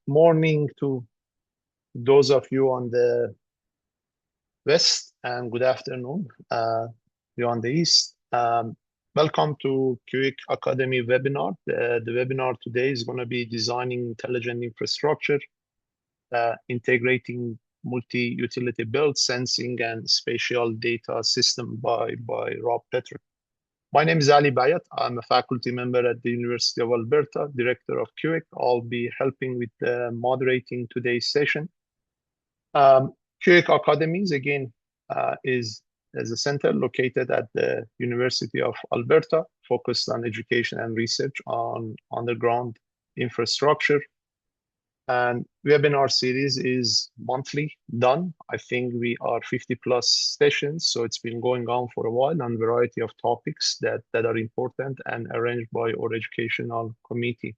Morning to those of you on the west, and good afternoon, you on the east. Welcome to CUIIC Academy webinar. The webinar today is going to be designing intelligent infrastructure, integrating multi-utility build sensing and spatial data system by Rob Petruk. My name is Ali Bayat. I'm a faculty member at the University of Alberta, director of CUIIC. I'll be helping with moderating today's session. CUIIC Academies, again, is a center located at the University of Alberta, focused on education and research on underground infrastructure. And webinar series is monthly done. I think we are 50 plus sessions, so it's been going on for a while on a variety of topics that are important and arranged by our educational committee.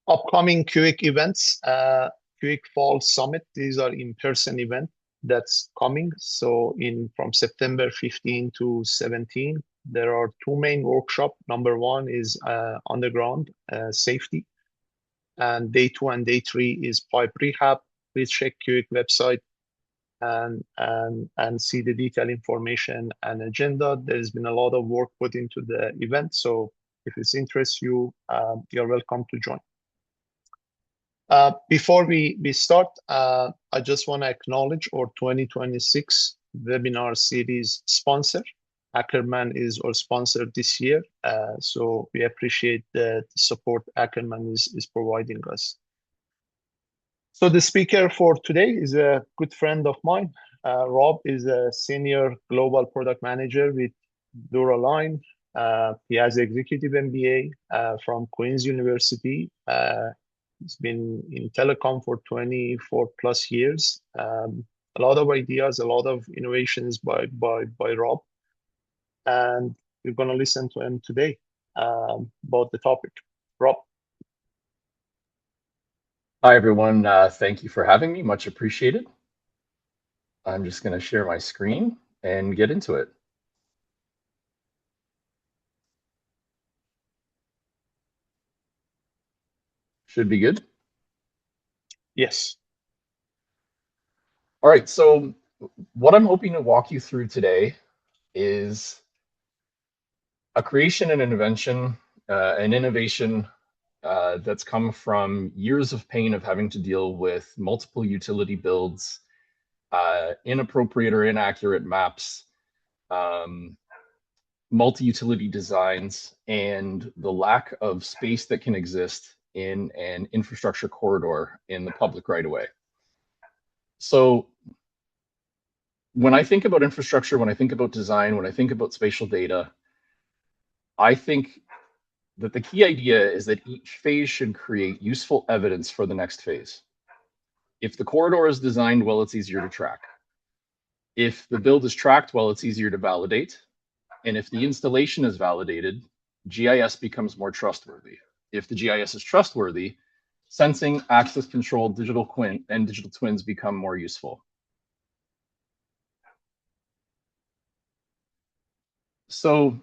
Upcoming CUIIC events, CUIIC Fall Summit, these are in-person events that's coming. So from September 15 to 17, there are two main workshops. Number one is underground safety. And day 2 and day 3 is pipe rehab. Please check CUIIC website and see the detailed information and agenda. There's been a lot of work put into the event. So if it interests you, you're welcome to join. Before we start, I just want to acknowledge our 2026 webinar series sponsor. Ackerman is our sponsor this year, so we appreciate the support Ackerman is providing us. So the speaker for today is a good friend of mine. Rob is a senior global product manager with Dura-Line. He has executive MBA from Queen's University. He's been in telecom for 24 plus years. A lot of ideas, a lot of innovations by Rob. And we're going to listen to him today about the topic. Rob. Hi, everyone. Thank you for having me. Much appreciated. I'm just going to share my screen and get into it. Should be good. Yes. All right. So what I'm hoping to walk you through today is a creation and an invention, an innovation that's come from years of pain of having to deal with multiple utility builds, inappropriate or inaccurate maps, multi-utility designs, and the lack of space that can exist in an infrastructure corridor in the public right of way. So when I think about infrastructure, when I think about design, when I think about spatial data, I think that the key idea is that each phase should create useful evidence for the next phase. If the corridor is designed well, it's easier to track. If the build is tracked well, it's easier to validate. And if the installation is validated, GIS becomes more trustworthy. If the GIS is trustworthy, sensing, access control, digital twins become more useful. So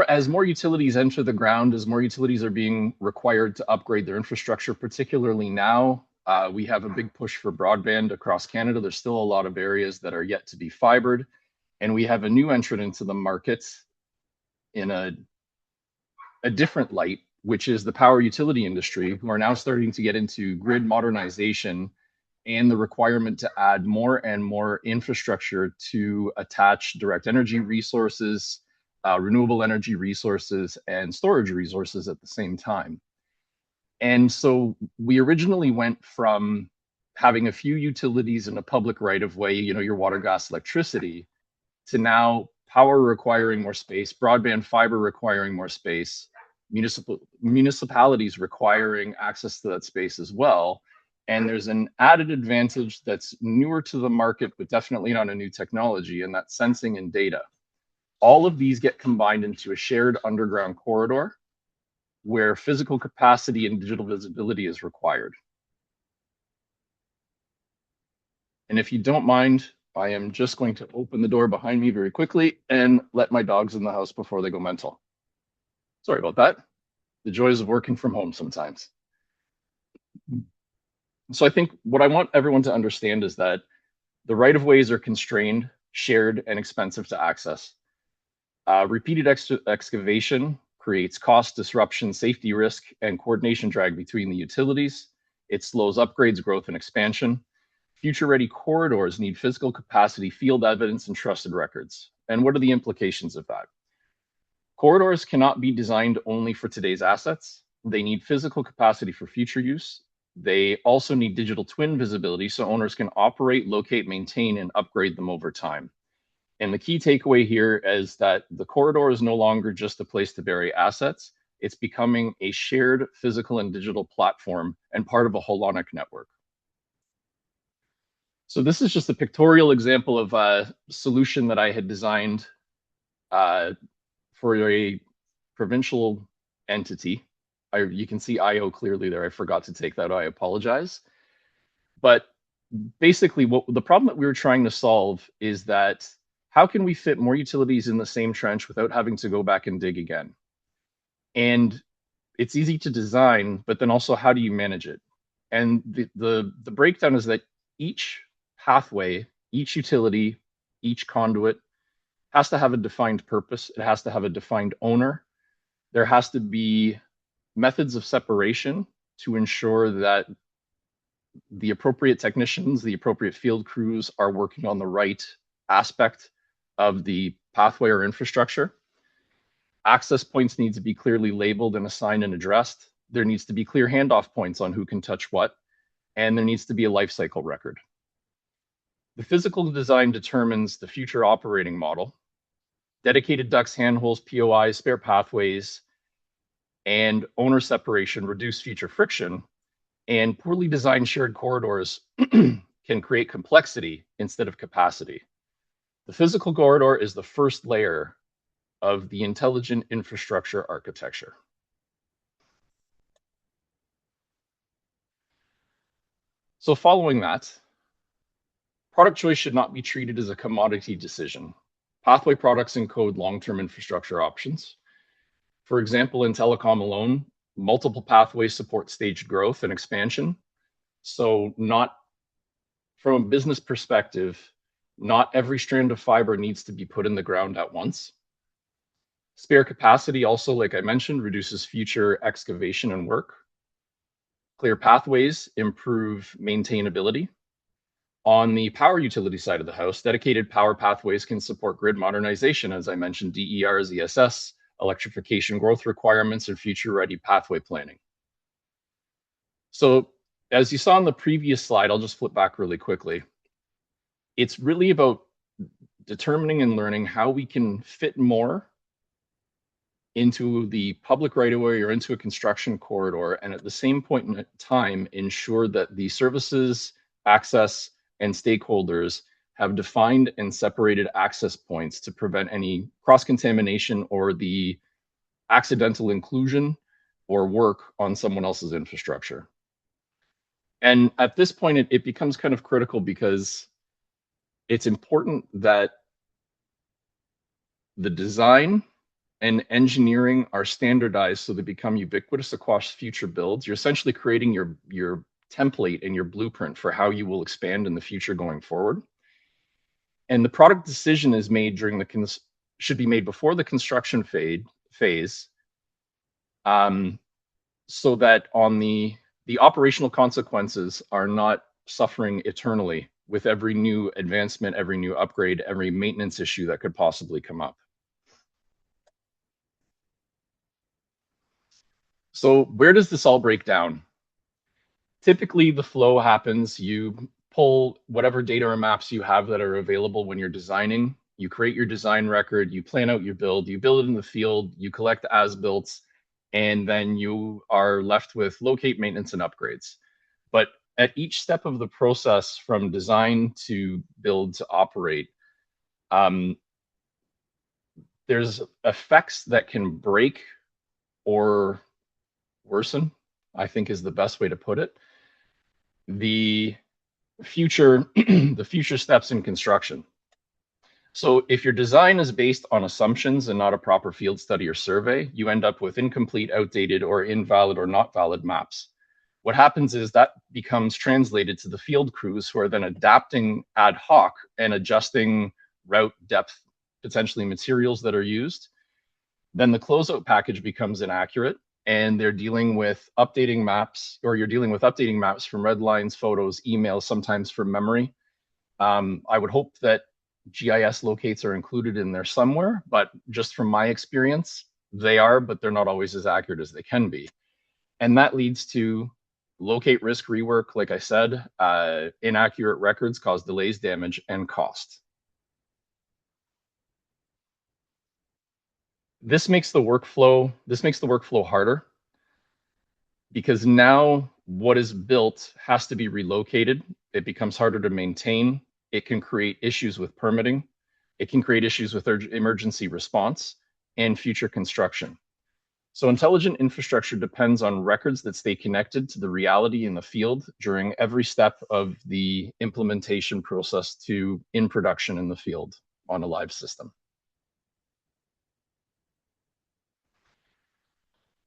as more utilities enter the ground, as more utilities are being required to upgrade their infrastructure, particularly now, we have a big push for broadband across Canada. There's still a lot of areas that are yet to be fibered, and we have a new entrant into the market in a different light, which is the power utility industry, who are now starting to get into grid modernization and the requirement to add more and more infrastructure to attach direct energy resources, renewable energy resources, and storage resources at the same time. And so we originally went from having a few utilities in a public right of way, your water, gas, electricity, to now power requiring more space, broadband fiber requiring more space, municipalities requiring access to that space as well. And there's an added advantage that's newer to the market, but definitely not a new technology, and that's sensing and data. All of these get combined into a shared underground corridor where physical capacity and digital visibility is required. And if you don't mind, I am just going to open the door behind me very quickly and let my dogs in the house before they go mental. Sorry about that. The joys of working from home sometimes. So I think what I want everyone to understand is that the right-of-ways are constrained, shared, and expensive to access. Repeated excavation creates cost, disruption, safety risk, and coordination drag between the utilities. It slows upgrades, growth, and expansion. Future-ready corridors need physical capacity, field evidence, and trusted records. And what are the implications of that? Corridors cannot be designed only for today's assets. They need physical capacity for future use. They also need digital twin visibility so owners can operate, locate, maintain, and upgrade them over time. And the key takeaway here is that the corridor is no longer just a place to bury assets. It's becoming a shared physical and digital platform and part of a holonic network. So this is just a pictorial example of a solution that I had designed for a provincial entity. You can see IO clearly there. I forgot to take that out. I apologize. But basically, the problem that we were trying to solve is that how can we fit more utilities in the same trench without having to go back and dig again? And it's easy to design, but then also how do you manage it? And the breakdown is that each pathway, each utility, each conduit has to have a defined purpose. It has to have a defined owner. There has to be methods of separation to ensure that the appropriate technicians, the appropriate field crews are working on the right aspect of the pathway or infrastructure. Access points need to be clearly labeled and assigned and addressed. There needs to be clear handoff points on who can touch what, and there needs to be a life cycle record. The physical design determines the future operating model. Dedicated ducts, handholds, POIs, spare pathways, and owner separation reduce future friction, and poorly designed shared corridors can create complexity instead of capacity. The physical corridor is the first layer of the intelligent infrastructure architecture. So following that, product choice should not be treated as a commodity decision. Pathway products encode long-term infrastructure options. For example, in telecom alone, multiple pathways support staged growth and expansion. So not from a business perspective, not every strand of fiber needs to be put in the ground at once. Spare capacity also, like I mentioned, reduces future excavation and work. Clear pathways improve maintainability. On the power utility side of the house, dedicated power pathways can support grid modernization, as I mentioned, DERs, ESS, electrification growth requirements, and future-ready pathway planning. So as you saw on the previous slide, I'll just flip back really quickly. It's really about determining and learning how we can fit more into the public right-of-way or into a construction corridor, and at the same point in time, ensure that the services, access, and stakeholders have defined and separated access points to prevent any cross-contamination or the accidental inclusion or work on someone else's infrastructure. And at this point, it becomes kind of critical because it's important that the design and engineering are standardized so they become ubiquitous across future builds. You're essentially creating your template and your blueprint for how you will expand in the future going forward. And the product decision is made during should be made before the construction phase, so that on the operational consequences are not suffering eternally with every new advancement, every new upgrade, every maintenance issue that could possibly come up. So where does this all break down? Typically, the flow happens, you pull whatever data or maps you have that are available when you're designing, you create your design record, you plan out your build, you build it in the field, you collect as-builts, and then you are left with locate, maintenance, and upgrades. But at each step of the process, from design to build to operate, there's effects that can break or worsen, I think is the best way to put it, the future steps in construction. So if your design is based on assumptions and not a proper field study or survey, you end up with incomplete, outdated, or invalid or not valid maps. What happens is that becomes translated to the field crews who are then adapting ad hoc and adjusting route depth, potentially materials that are used. Then the closeout package becomes inaccurate, and they're dealing with updating maps, or you're dealing with updating maps from red lines, photos, emails, sometimes from memory. I would hope that GIS locates are included in there somewhere, but just from my experience, they are, but they're not always as accurate as they can be. And that leads to locate risk rework, like I said, inaccurate records cause delays, damage, and cost. This makes the workflow harder because now what is built has to be relocated. It becomes harder to maintain. It can create issues with permitting. It can create issues with emergency response and future construction. So intelligent infrastructure depends on records that stay connected to the reality in the field during every step of the implementation process to in production in the field on a live system.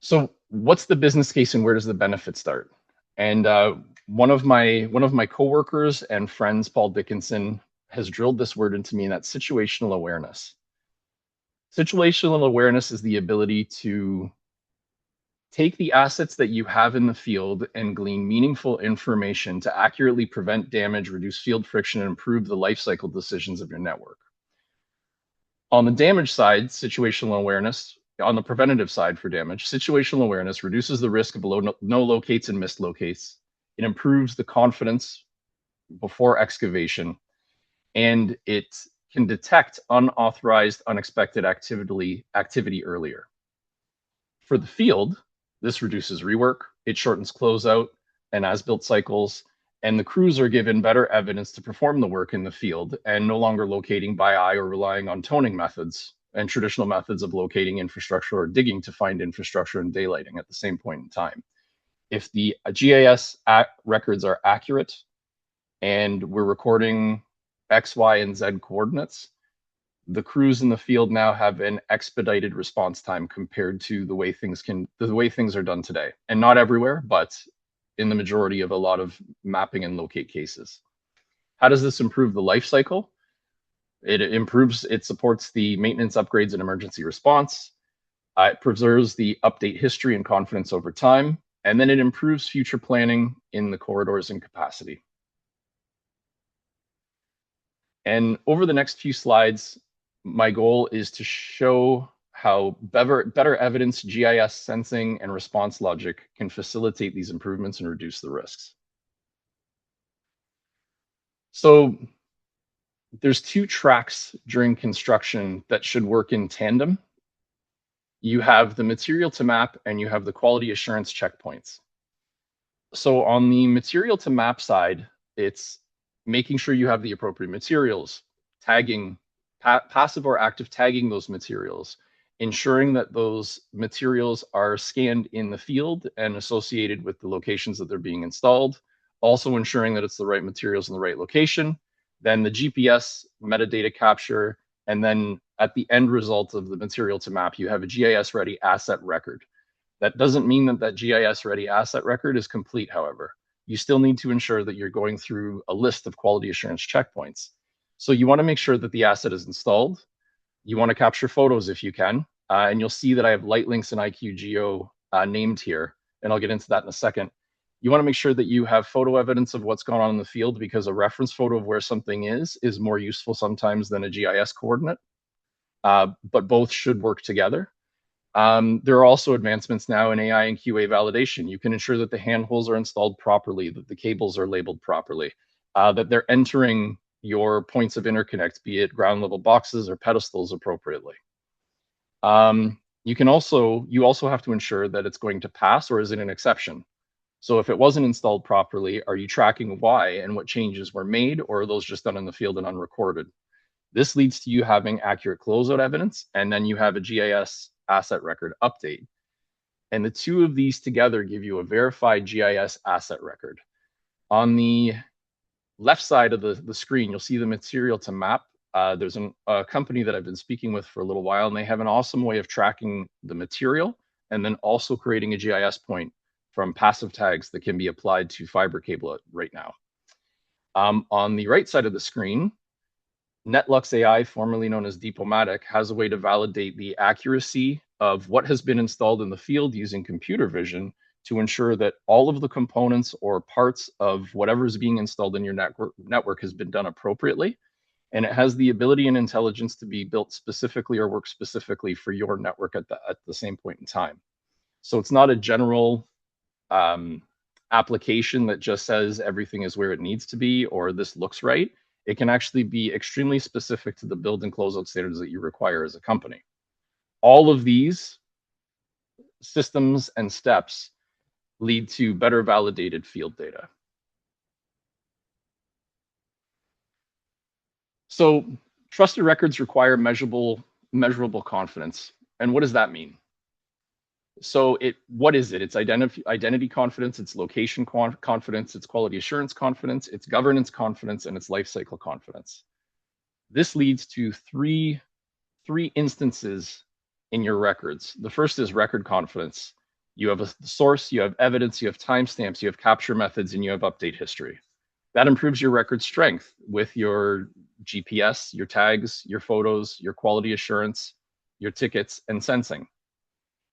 So what's the business case and where does the benefit start? And one of my coworkers and friends, Paul Dickinson, has drilled this word into me, and that's situational awareness. Situational awareness is the ability to take the assets that you have in the field and glean meaningful information to accurately prevent damage, reduce field friction, and improve the life cycle decisions of your network. On the damage side, situational awareness, on the preventative side for damage, situational awareness reduces the risk of no locates and missed locates. It improves the confidence before excavation, and it can detect unauthorized, unexpected activity earlier. For the field, this reduces rework, it shortens closeout and as-built cycles, and the crews are given better evidence to perform the work in the field and no longer locating by eye or relying on toning methods and traditional methods of locating infrastructure or digging to find infrastructure and daylighting at the same point in time. If the GIS records are accurate and we're recording X, Y, and Z coordinates, the crews in the field now have an expedited response time compared to the way things are done today. And not everywhere, but in the majority of a lot of mapping and locate cases. How does this improve the life cycle? It supports the maintenance, upgrades, and emergency response. It preserves the update history and confidence over time, and then it improves future planning in the corridors and capacity. And over the next few slides, my goal is to show how better evidence, GIS sensing, and response logic can facilitate these improvements and reduce the risks. So there's two tracks during construction that should work in tandem. You have the material to map and you have the quality assurance checkpoints. So on the material to map side, it's making sure you have the appropriate materials, tagging, passive or active tagging those materials, ensuring that those materials are scanned in the field and associated with the locations that they're being installed, also ensuring that it's the right materials in the right location, then the GPS metadata capture, and then at the end result of the material to map, you have a GIS ready asset record. That doesn't mean that that GIS ready asset record is complete, however. You still need to ensure that you're going through a list of quality assurance checkpoints. So you want to make sure that the asset is installed. You want to capture photos if you can. And you'll see that I have light links and IQGeo named here, and I'll get into that in a second. You want to make sure that you have photo evidence of what's going on in the field, because a reference photo of where something is more useful sometimes than a GIS coordinate, but both should work together. There are also advancements now in AI and QA validation. You can ensure that the handholds are installed properly, that the cables are labeled properly, that they're entering your points of interconnect, be it ground level boxes or pedestals appropriately. You also have to ensure that it's going to pass, or is it an exception? So if it wasn't installed properly, are you tracking why and what changes were made, or are those just done in the field and unrecorded? This leads to you having accurate closeout evidence, and then you have a GIS asset record update. And the two of these together give you a verified GIS asset record. On the left side of the screen, you'll see the material to map. There's a company that I've been speaking with for a little while, and they have an awesome way of tracking the material and then also creating a GIS point from passive tags that can be applied to fiber cable right now. On the right side of the screen, Netlux AI, formerly known as Deepomatic, has a way to validate the accuracy of what has been installed in the field using computer vision to ensure that all of the components or parts of whatever is being installed in your network has been done appropriately. And it has the ability and intelligence to be built specifically or work specifically for your network at the same point in time. So it's not a general application that just says everything is where it needs to be or this looks right. It can actually be extremely specific to the build and closeout standards that you require as a company. All of these systems and steps lead to better validated field data. So trusted records require measurable confidence. And what does that mean? So what is it? It's identity confidence, it's location confidence, it's quality assurance confidence, it's governance confidence, and it's lifecycle confidence. This leads to three instances in your records. The first is record confidence. You have a source, you have evidence, you have timestamps, you have capture methods, and you have update history. That improves your record strength with your GPS, your tags, your photos, your quality assurance, your tickets, and sensing.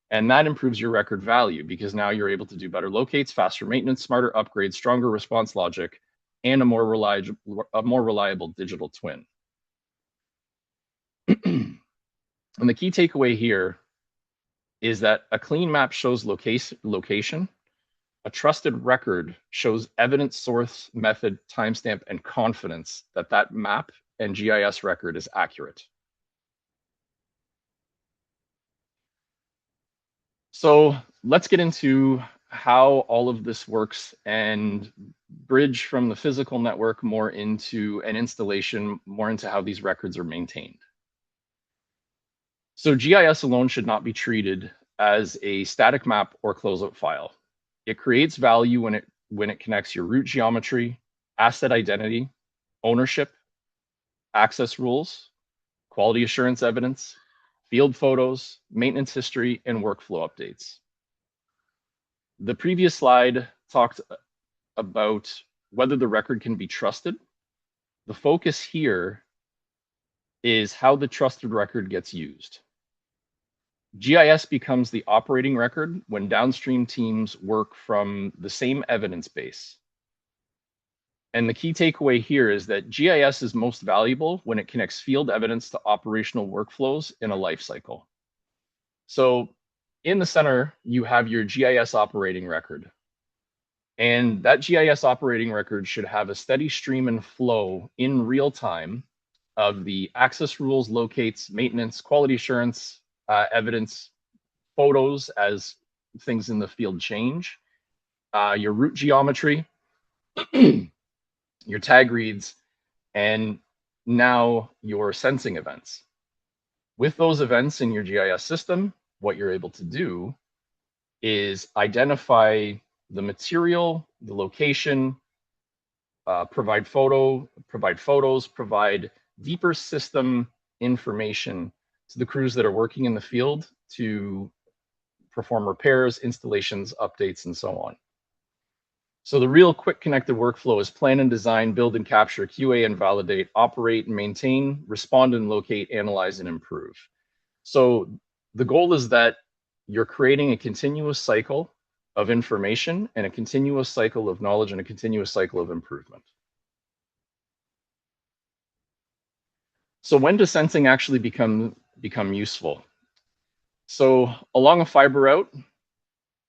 And that improves your record value because now you're able to do better locates, faster maintenance, smarter upgrades, stronger response logic, and a more reliable digital twin. And the key takeaway here is that a clean map shows location. A trusted record shows evidence, source, method, timestamp, and confidence that that map and GIS record is accurate. So let's get into how all of this works and bridge from the physical network more into an installation, more into how these records are maintained. So GIS alone should not be treated as a static map or closeout file. It creates value when it connects your route geometry, asset identity, ownership, access rules, quality assurance evidence, field photos, maintenance history, and workflow updates. The previous slide talked about whether the record can be trusted. The focus here is how the trusted record gets used. GIS becomes the operating record when downstream teams work from the same evidence base. And the key takeaway here is that GIS is most valuable when it connects field evidence to operational workflows in a life cycle. So in the center, you have your GIS operating record. And that GIS operating record should have a steady stream and flow in real time of the access rules, locates, maintenance, quality assurance, evidence, photos as things in the field change, your route geometry, your tag reads, and now your sensing events. With those events in your GIS system, what you're able to do is identify the material, the location, provide photos, provide deeper system information to the crews that are working in the field to perform repairs, installations, updates, and so on. So the real quick connected workflow is plan and design, build and capture, QA and validate, operate and maintain, respond and locate, analyze and improve. So the goal is that you're creating a continuous cycle of information and a continuous cycle of knowledge and a continuous cycle of improvement. So when does sensing actually become useful? So along a fiber route,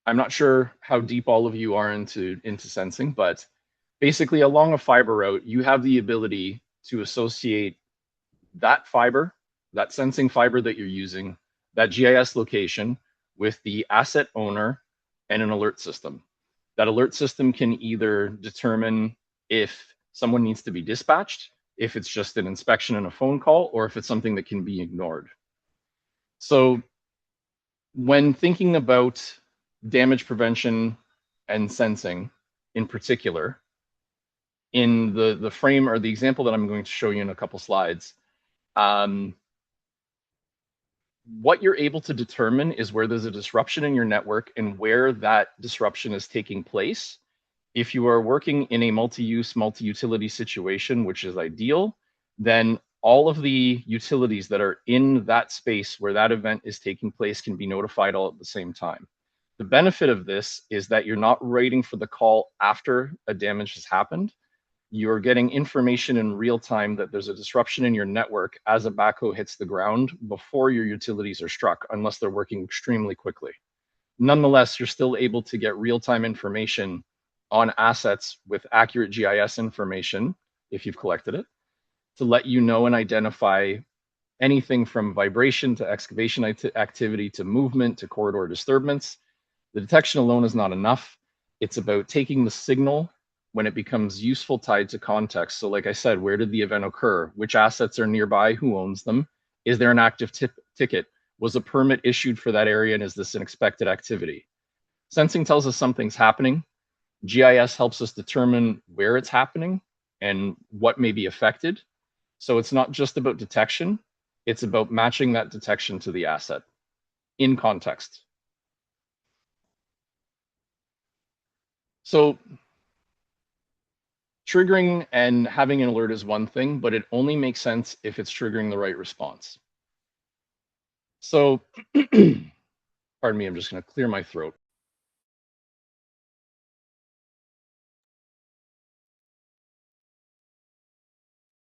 I'm not sure how deep all of you are into sensing, but basically along a fiber route, you have the ability to associate that fiber, that sensing fiber that you're using, that GIS location with the asset owner and an alert system. That alert system can either determine if someone needs to be dispatched, if it's just an inspection and a phone call, or if it's something that can be ignored. So when thinking about damage prevention and sensing in particular, in the frame or the example that I'm going to show you in a couple slides, what you're able to determine is where there's a disruption in your network and where that disruption is taking place. If you are working in a multi-use, multi-utility situation, which is ideal, then all of the utilities that are in that space where that event is taking place can be notified all at the same time. The benefit of this is that you're not waiting for the call after a damage has happened. You're getting information in real time that there's a disruption in your network as a backhoe hits the ground before your utilities are struck, unless they're working extremely quickly. Nonetheless, you're still able to get real-time information on assets with accurate GIS information, if you've collected it, to let you know and identify anything from vibration to excavation activity to movement to corridor disturbance. The detection alone is not enough. It's about taking the signal when it becomes useful tied to context. So like I said, where did the event occur? Which assets are nearby? Who owns them? Is there an active ticket? Was a permit issued for that area, and is this an expected activity? Sensing tells us something's happening. GIS helps us determine where it's happening and what may be affected. So it's not just about detection, it's about matching that detection to the asset in context. So triggering and having an alert is one thing, but it only makes sense if it's triggering the right response. So, pardon me, I'm just going to clear my throat.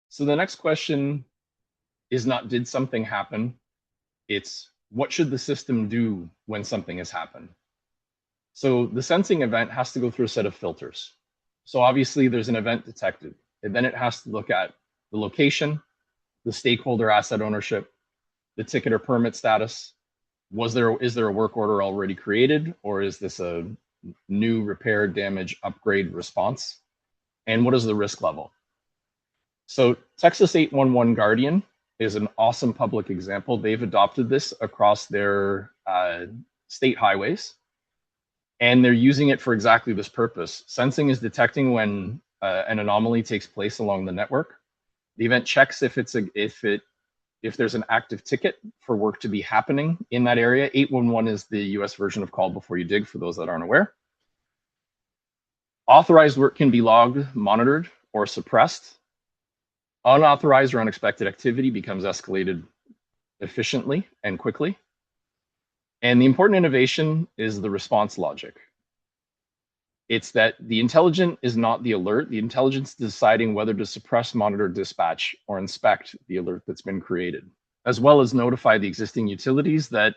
So the next question is not, did something happen? It's, what should the system do when something has happened? So the sensing event has to go through a set of filters. So obviously there's an event detected, and then it has to look at the location, the stakeholder asset ownership, the ticket or permit status. Is there a work order already created, or is this a new repair, damage, upgrade response? And what is the risk level? So Texas 811 Guardian is an awesome public example. They've adopted this across their state highways, and they're using it for exactly this purpose. Sensing is detecting when an anomaly takes place along the network. The event checks if there's an active ticket for work to be happening in that area. 811 is the US version of Call Before You Dig, for those that aren't aware. Authorized work can be logged, monitored, or suppressed. Unauthorized or unexpected activity becomes escalated efficiently and quickly. And the important innovation is the response logic. It's that the intelligent is not the alert. The intelligence is deciding whether to suppress, monitor, dispatch, or inspect the alert that's been created, as well as notify the existing utilities that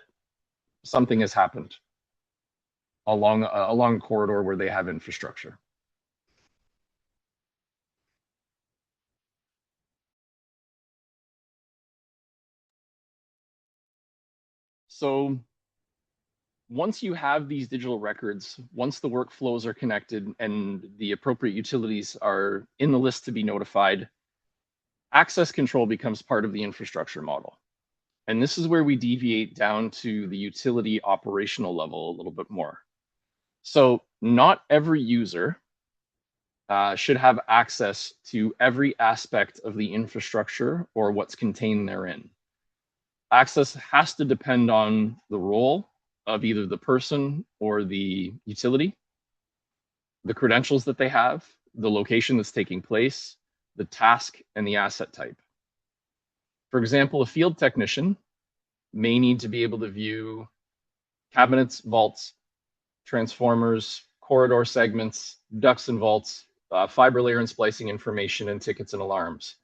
something has happened along a corridor where they have infrastructure. So once you have these digital records, once the workflows are connected and the appropriate utilities are in the list to be notified, access control becomes part of the infrastructure model. And this is where we deviate down to the utility operational level a little bit more. So not every user should have access to every aspect of the infrastructure or what's contained therein. Access has to depend on the role of either the person or the utility, the credentials that they have, the location that's taking place, the task, and the asset type. For example, a field technician may need to be able to view cabinets, vaults, transformers, corridor segments, ducts and vaults, fiber layer and splicing information, and tickets and alarms.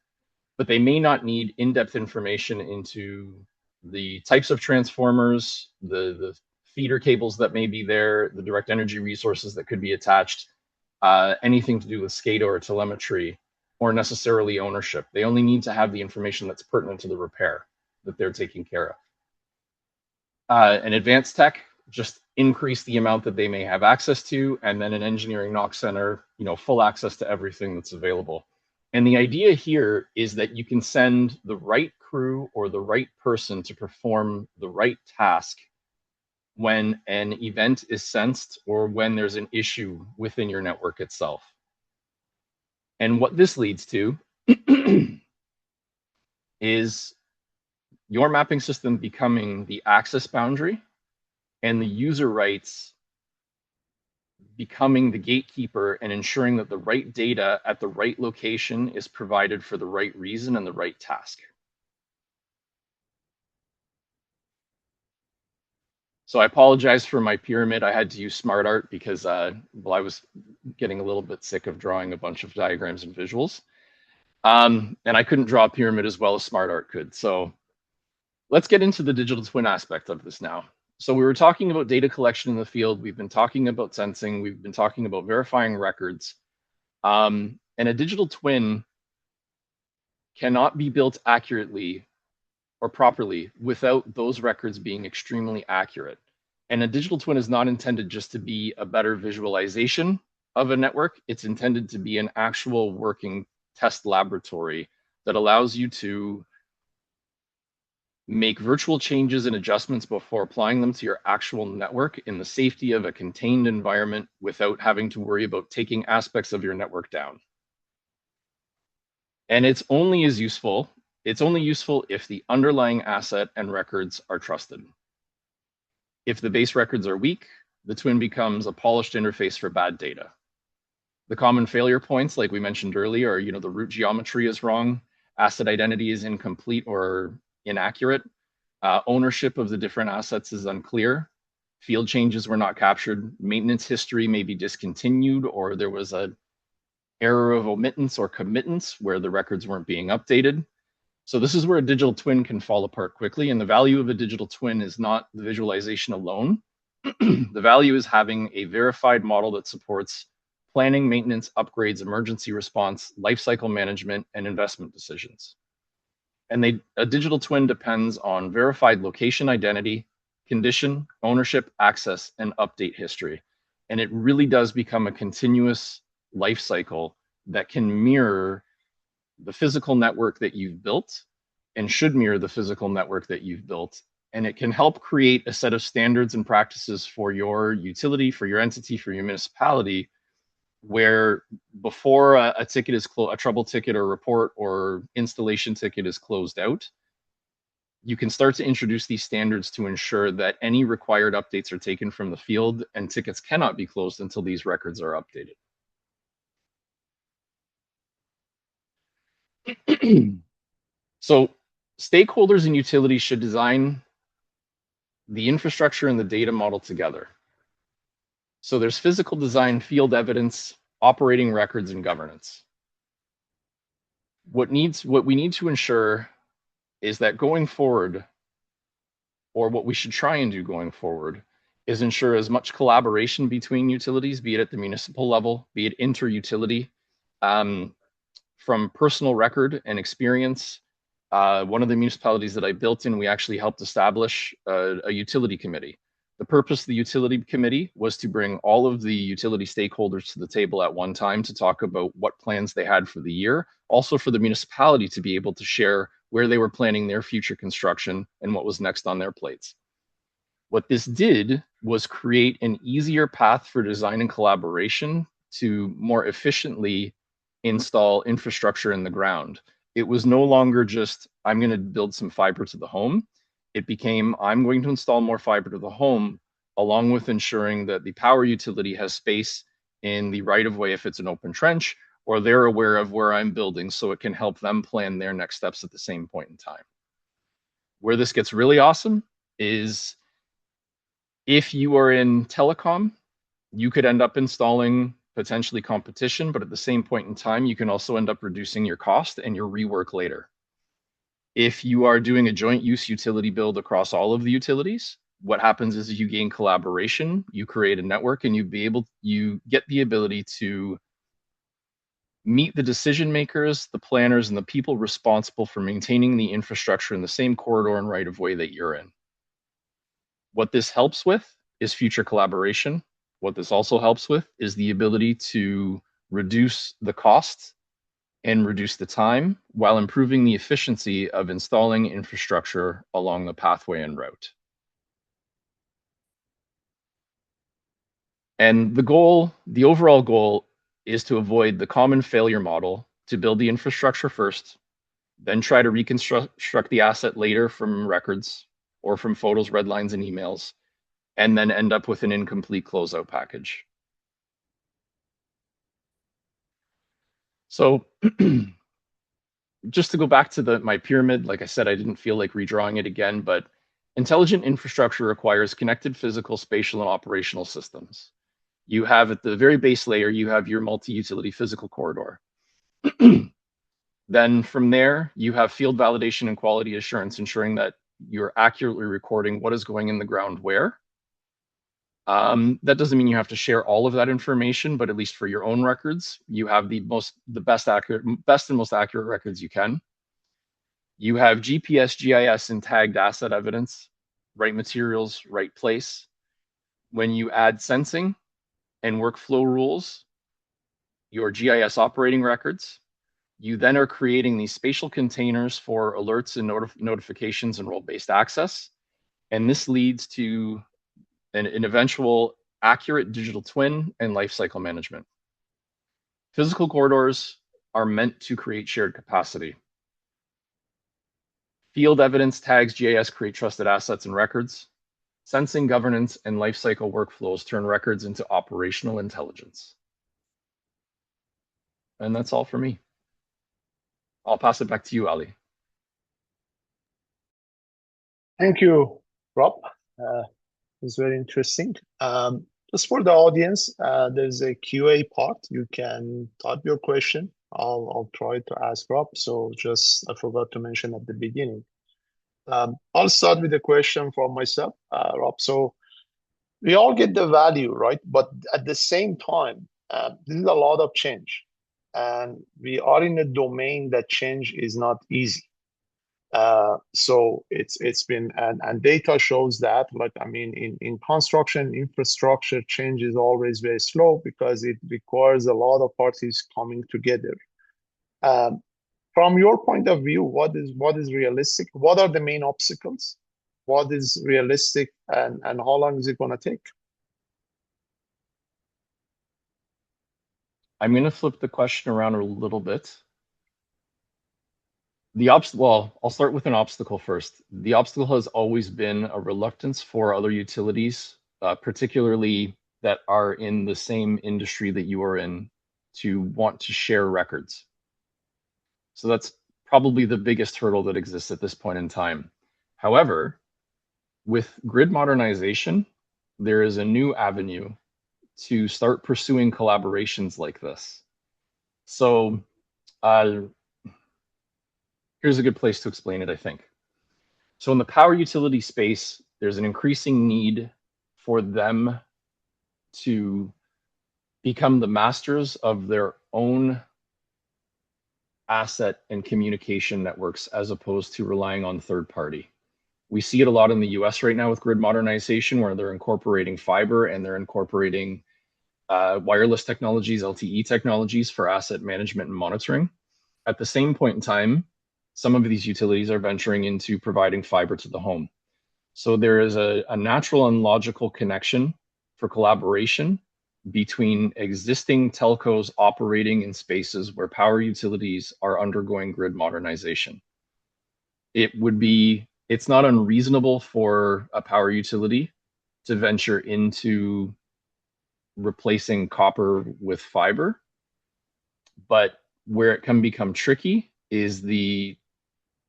But they may not need in-depth information into the types of transformers, the feeder cables that may be there, the direct energy resources that could be attached, anything to do with SCADA or telemetry, or necessarily ownership. They only need to have the information that's pertinent to the repair that they're taking care of. An advanced tech, just increase the amount that they may have access to, and then an engineering knock center, full access to everything that's available. And the idea here is that you can send the right crew or the right person to perform the right task when an event is sensed or when there's an issue within your network itself. And what this leads to is your mapping system becoming the access boundary and the user rights becoming the gatekeeper and ensuring that the right data at the right location is provided for the right reason and the right task. So I apologize for my pyramid. I had to use smart art because well, I was getting a little bit sick of drawing a bunch of diagrams and visuals. And I couldn't draw a pyramid as well as smart art could. So let's get into the digital twin aspect of this now. So we were talking about data collection in the field. We've been talking about sensing. We've been talking about verifying records. And a digital twin cannot be built accurately or properly without those records being extremely accurate. And a digital twin is not intended just to be a better visualization of a network. It's intended to be an actual working test laboratory that allows you to make virtual changes and adjustments before applying them to your actual network in the safety of a contained environment without having to worry about taking aspects of your network down. And it's only useful if the underlying asset and records are trusted. If the base records are weak, the twin becomes a polished interface for bad data. The common failure points, like we mentioned earlier, are the root geometry is wrong, asset identity is incomplete or inaccurate, ownership of the different assets is unclear, field changes were not captured, maintenance history may be discontinued, or there was an error of omittance or committance where the records weren't being updated. So this is where a digital twin can fall apart quickly. And the value of a digital twin is not the visualization alone. The value is having a verified model that supports planning, maintenance, upgrades, emergency response, lifecycle management, and investment decisions. And a digital twin depends on verified location identity, condition, ownership, access, and update history. And it really does become a continuous life cycle that can mirror the physical network that you've built and should mirror the physical network that you've built. And it can help create a set of standards and practices for your utility, for your entity, for your municipality, where before a ticket is a trouble ticket or report or installation ticket is closed out, you can start to introduce these standards to ensure that any required updates are taken from the field and tickets cannot be closed until these records are updated. So stakeholders and utilities should design the infrastructure and the data model together. So there's physical design, field evidence, operating records, and governance. What we need to ensure is that going forward, or what we should try and do going forward, is ensure as much collaboration between utilities, be it at the municipal level, be it inter-utility. From personal record and experience, one of the municipalities that I built in, we actually helped establish a utility committee. The purpose of the utility committee was to bring all of the utility stakeholders to the table at one time to talk about what plans they had for the year, also for the municipality to be able to share where they were planning their future construction and what was next on their plates. What this did was create an easier path for design and collaboration to more efficiently install infrastructure in the ground. It was no longer just, I'm going to build some fiber to the home. It became, I'm going to install more fiber to the home, along with ensuring that the power utility has space in the right of way if it's an open trench, or they're aware of where I'm building so it can help them plan their next steps at the same point in time. Where this gets really awesome is if you are in telecom, you could end up installing potentially competition, but at the same point in time, you can also end up reducing your cost and your rework later. If you are doing a joint use utility build across all of the utilities, what happens is you gain collaboration, you create a network, and you get the ability to meet the decision makers, the planners, and the people responsible for maintaining the infrastructure in the same corridor and right of way that you're in. What this helps with is future collaboration. What this also helps with is the ability to reduce the cost and reduce the time while improving the efficiency of installing infrastructure along the pathway and route. And the overall goal is to avoid the common failure model to build the infrastructure first, then try to reconstruct the asset later from records or from photos, red lines, and emails, and then end up with an incomplete closeout package. So just to go back to my pyramid, like I said, I didn't feel like redrawing it again, but intelligent infrastructure requires connected physical, spatial, and operational systems. You have at the very base layer, you have your multi-utility physical corridor. Then from there, you have field validation and quality assurance, ensuring that you're accurately recording what is going in the ground where. That doesn't mean you have to share all of that information, but at least for your own records, you have the best and most accurate records you can. You have GPS, GIS, and tagged asset evidence, right materials, right place. When you add sensing and workflow rules, your GIS operating records, you then are creating these spatial containers for alerts and notifications and role-based access. And this leads to an eventual accurate digital twin and lifecycle management. Physical corridors are meant to create shared capacity. Field evidence tags GIS create trusted assets and records. Sensing, governance, and lifecycle workflows turn records into operational intelligence. And that's all for me. I'll pass it back to you, Ali. Thank you, Rob. It's very interesting. Just for the audience, there's a QA part. You can type your question. I'll try to ask Rob. So I forgot to mention at the beginning. I'll start with a question for myself, Rob. So we all get the value, right? But at the same time, this is a lot of change. And we are in a domain that change is not easy. So it's been, and data shows that, like, I mean, in construction, infrastructure change is always very slow because it requires a lot of parties coming together. From your point of view, what is realistic? What are the main obstacles? What is realistic, and how long is it going to take? I'm going to flip the question around a little bit. Well, I'll start with an obstacle first. The obstacle has always been a reluctance for other utilities, particularly that are in the same industry that you are in, to want to share records. So that's probably the biggest hurdle that exists at this point in time. However, with grid modernization, there is a new avenue to start pursuing collaborations like this. So here's a good place to explain it, I think. So in the power utility space, there's an increasing need for them to become the masters of their own asset and communication networks as opposed to relying on third party. We see it a lot in the US right now with grid modernization, where they're incorporating fiber and they're incorporating wireless technologies, LTE technologies for asset management and monitoring. At the same point in time, some of these utilities are venturing into providing fiber to the home. So there is a natural and logical connection for collaboration between existing telcos operating in spaces where power utilities are undergoing grid modernization. It's not unreasonable for a power utility to venture into replacing copper with fiber, but where it can become tricky is the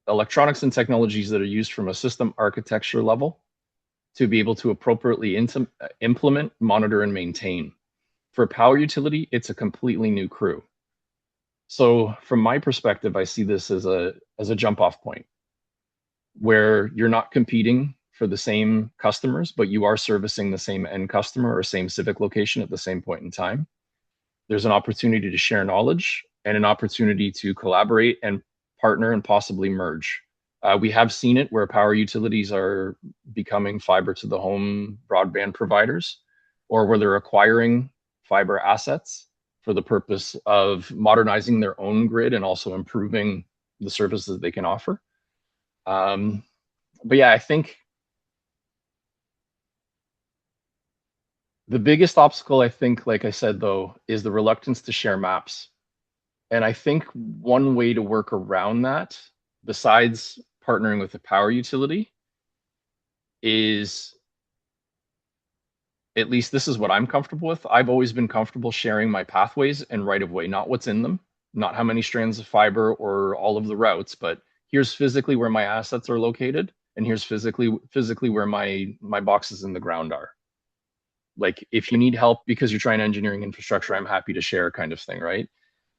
electronics and technologies that are used from a system architecture level to be able to appropriately implement, monitor, and maintain. For a power utility, it's a completely new crew. So from my perspective, I see this as a jump-off point where you're not competing for the same customers, but you are servicing the same end customer or same civic location at the same point in time. There's an opportunity to share knowledge and an opportunity to collaborate and partner and possibly merge. We have seen it where power utilities are becoming fiber to the home broadband providers, or where they're acquiring fiber assets for the purpose of modernizing their own grid and also improving the services they can offer. But yeah, I think the biggest obstacle, I think, like I said, though, is the reluctance to share maps. And I think one way to work around that besides partnering with the power utility, is, at least this is what I'm comfortable with. I've always been comfortable sharing my pathways and right of way, not what's in them, not how many strands of fiber or all of the routes, but here's physically where my assets are located, and here's physically where my boxes in the ground are. Like if you need help because you're trying engineering infrastructure, I'm happy to share, kind of thing, right?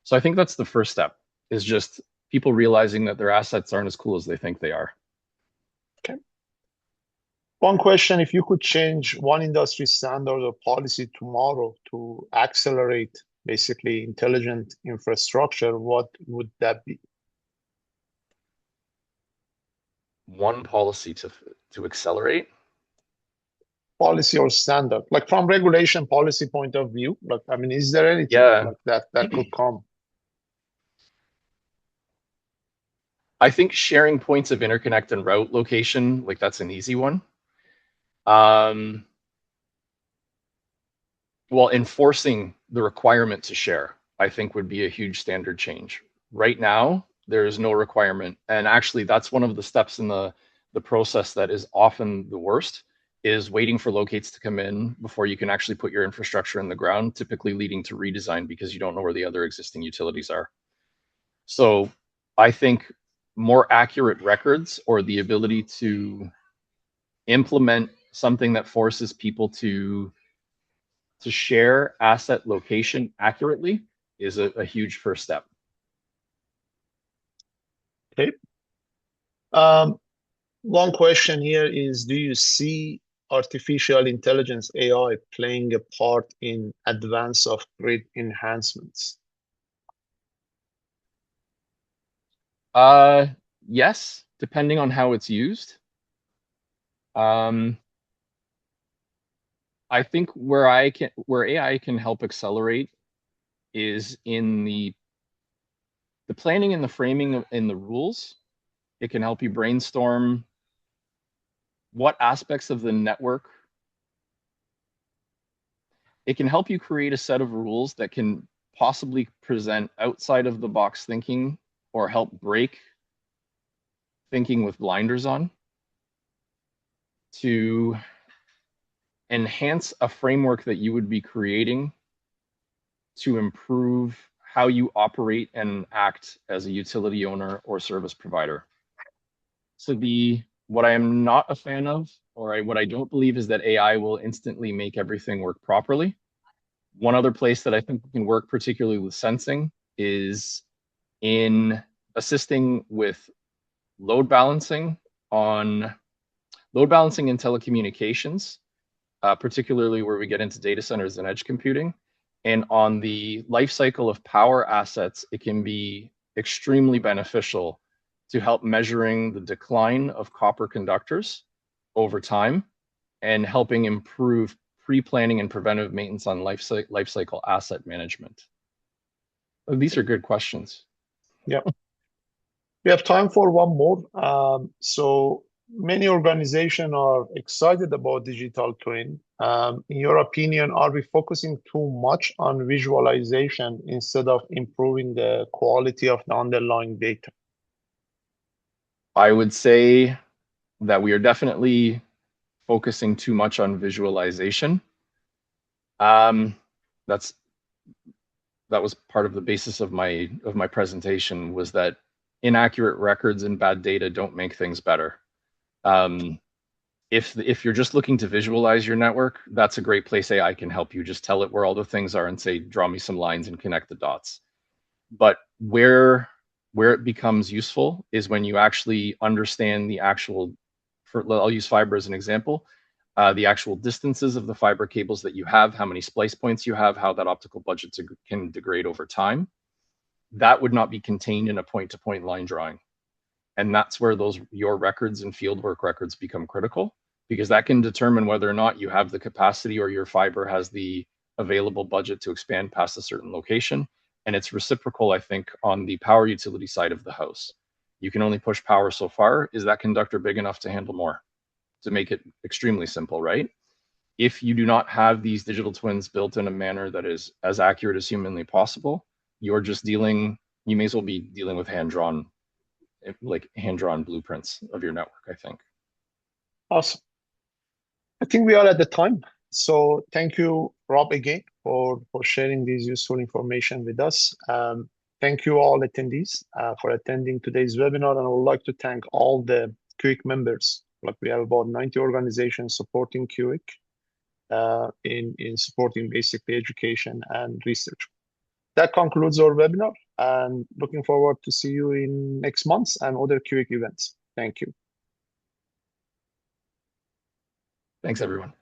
So I think that's the first step, is just people realizing that their assets aren't as cool as they think they are. Okay. One question, if you could change one industry standard or policy tomorrow to accelerate basically intelligent infrastructure, what would that be? One policy to accelerate. Policy or standard, like from regulation policy point of view, like, I mean, is there anything Yeah, like that could come? I think sharing points of interconnect and route location, like that's an easy one. Um, well, enforcing the requirement to share, I think would be a huge standard change. Right now, there is no requirement. And actually, that's one of the steps in the process that is often the worst, is waiting for locates to come in before you can actually put your infrastructure in the ground, typically leading to redesign because you don't know where the other existing utilities are. So I think more accurate records, or the ability to implement something that forces people to share asset location accurately, is a huge first step. Okay. One question here is, do you see artificial intelligence, AI, playing a part in advance of grid enhancements? Uh, yes, depending on how it's used. Um, I think where AI can help accelerate is in the planning and the framing in the rules. It can help you brainstorm what aspects of the network. It can help you create a set of rules that can possibly present outside of the box thinking, or help break thinking with blinders on, to enhance a framework that you would be creating to improve how you operate and act as a utility owner or service provider. So what I am not a fan of, or what I don't believe, is that AI will instantly make everything work properly. One other place that I think can work, particularly with sensing, is in assisting with load balancing on load balancing in telecommunications, particularly where we get into data centers and edge computing. And on the life cycle of power assets, it can be extremely beneficial to help measuring the decline of copper conductors over time, and helping improve pre-planning and preventive maintenance on life cycle asset management. These are good questions. Yeah. We have time for one more. So many organizations are excited about digital twin. In your opinion, are we focusing too much on visualization instead of improving the quality of the underlying data? I would say that we are definitely focusing too much on visualization. Um, that's that was part of the basis of my presentation, was that inaccurate records and bad data don't make things better. Um, if you're just looking to visualize your network, that's a great place AI can help you. Just tell it where all the things are and say, draw me some lines and connect the dots. But where it becomes useful is when you actually understand the actual, I'll use fiber as an example, the actual distances of the fiber cables that you have, how many splice points you have, how that optical budget can degrade over time. That would not be contained in a point-to-point line drawing. And that's where your records and fieldwork records become critical, because that can determine whether or not you have the capacity, or your fiber has the available budget to expand past a certain location. And it's reciprocal, I think, on the power utility side of the house. You can only push power so far. Is that conductor big enough to handle more? To make it extremely simple, right? If you do not have these digital twins built in a manner that is as accurate as humanly possible, you may as well be dealing with hand-drawn like hand-drawn blueprints of your network, I think. Awesome. I think we are at the time. So thank you, Rob, again for sharing this useful information with us. Thank you all attendees for attending today's webinar, and I would like to thank all the CUIIC members. Like we have about 90 organizations supporting CUIIC in supporting basically education and research. That concludes our webinar, and looking forward to see you in next month and other CUIIC events. Thank you. Thanks, everyone.